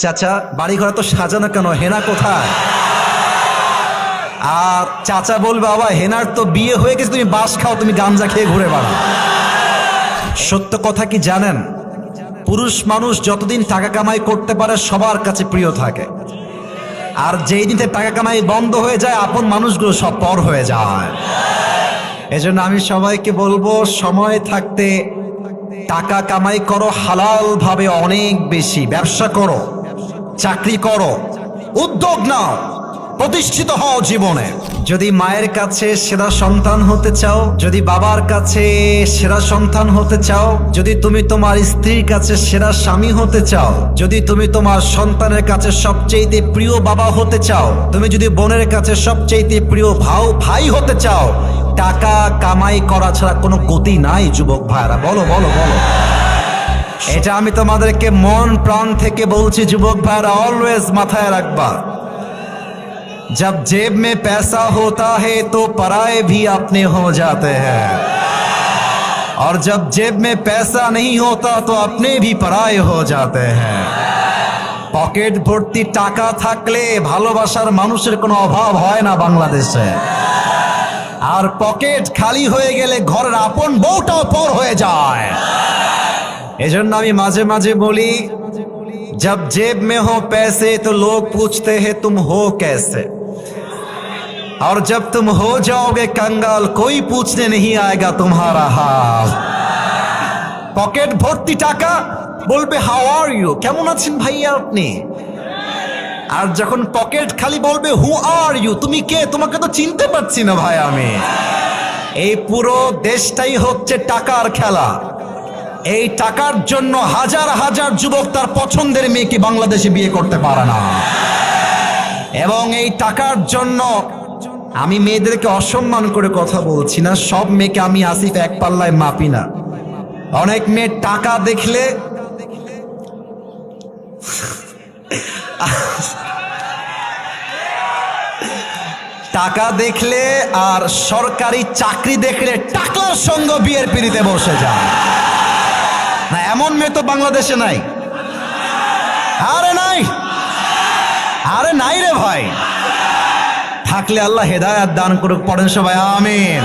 চাচা বাড়ি ঘর তো সাজানো কেন, হেনা কোথায়? আর চাচা বলবে বাবা হেনার তো বিয়ে হয়ে গেছে, তুমি বাস খাও, তুমি গাঞ্জা খেয়ে ঘুরে বেড়াও। সত্য কথা কি জানেন? পুরুষ মানুষ যতদিন টাকা কামাই করতে পারে সবার কাছে প্রিয় থাকে, আর যেই দিনে টাকা কামাই বন্ধ হয়ে যায় আপন মানুষগুলো সব পর হয়ে যায়। এজন্য আমি সবাইকে বলবো সময় থাকতে টাকা কামাই করো, হালাল ভাবে অনেক বেশি ব্যবসা করো, চাকরি করো, উদ্যোগ নাও, প্রতিষ্ঠিত হও জীবনে। যদি মায়ের কাছে সেরা সন্তান হতে চাও, যদি বাবার কাছে সেরা সন্তান হতে চাও, যদি তুমি তোমার স্ত্রীর কাছে সেরা স্বামী হতে চাও, যদি তুমি তোমার সন্তানের কাছে সবচেয়ে প্রিয় বাবা হতে চাও, তুমি যদি বোনের কাছে সবচেয়ে প্রিয় ভাই হতে চাও, টাকা কামাই করা ছাড়া কোনো গতি নাই যুবক ভাইরা। বলো বলো বলো, এটা আমি তোমাদেরকে মন প্রাণ থেকে বলছি যুবক ভাইরা, অলওয়েজ মাথায় রাখবা। जब जेब में पैसा होता है तो पराए भी अपने हो जाते हैं, और जब जेब में पैसा नहीं होता तो अपने भी पराए हो जाते हैं। পকেট ভর্তি টাকা থাকলে ভালোবাসার মানুষের কোনো অভাব হয় না বাংলাদেশে, আর পকেট খালি হয়ে গেলে ঘরের আপন বউটাও পর হয়ে যায়। এজন্য আমি মাঝে মাঝে বলি, जब जेब में हो पैसे तो लोग पूछते हैं तुम हो कैसे, और जब तुम हो जाओगे कंगाल कोई पूछने नहीं आएगा तुम्हारा हाल। পকেট ভর্তি টাকা বলবে হাউ আর ইউ, কেমন আছেন ভাইয়া আপনি, আর যখন পকেট খালি বলবে হু আর ইউ, তুমি কে, তোমাকে তো চিনতে পারছি না ভাই আমি। এই পুরো দেশটাই হচ্ছে টাকার খেলা। এই টাকার জন্য হাজার হাজার যুবক তার পছন্দের মেয়েকে বাংলাদেশে বিয়ে করতে পারে না, এবং এই টাকার জন্য আমি মেয়েদেরকে অসম্মান করে কথা বলছি না, সব মেয়েকে আমি আসিফ এক পাল্লায় মাপি না। অনেক মেয়ে টাকা দেখলে টাকা দেখলে আর সরকারি চাকরি দেখলে টাকার সঙ্গে বিয়ের পিড়িতে বসে যায় না, এমন মেয়ে তো বাংলাদেশে নাই। আরে নাই, আরে নাই রে ভাই, থাকলে আল্লাহ হেদায়েত দান করুক, পড়েন সবাই আমিন।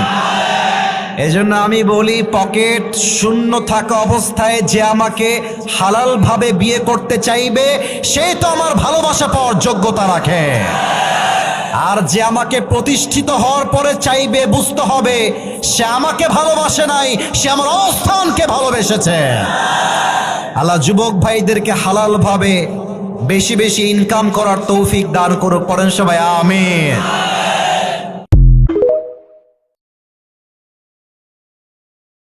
এজন্য আমি বলি, পকেট শূন্য থাকা অবস্থায় যে আমাকে হালাল ভাবে বিয়ে করতে চাইবে সে তো আমার ভালোবাসা পাওয়ার যোগ্যতা রাখে, আর যে আমাকে প্রতিষ্ঠিত হওয়ার পরে চাইবে বুঝতে হবে সে আমাকে ভালোবাসে নাই, সে আমার অবস্থানকে ভালোবেসেছে। আল্লাহ যুবক ভাইদেরকে হালাল ভাবে বেশি বেশি ইনকাম করার তৌফিক দান করুক, পড়েন সবাই আমিন।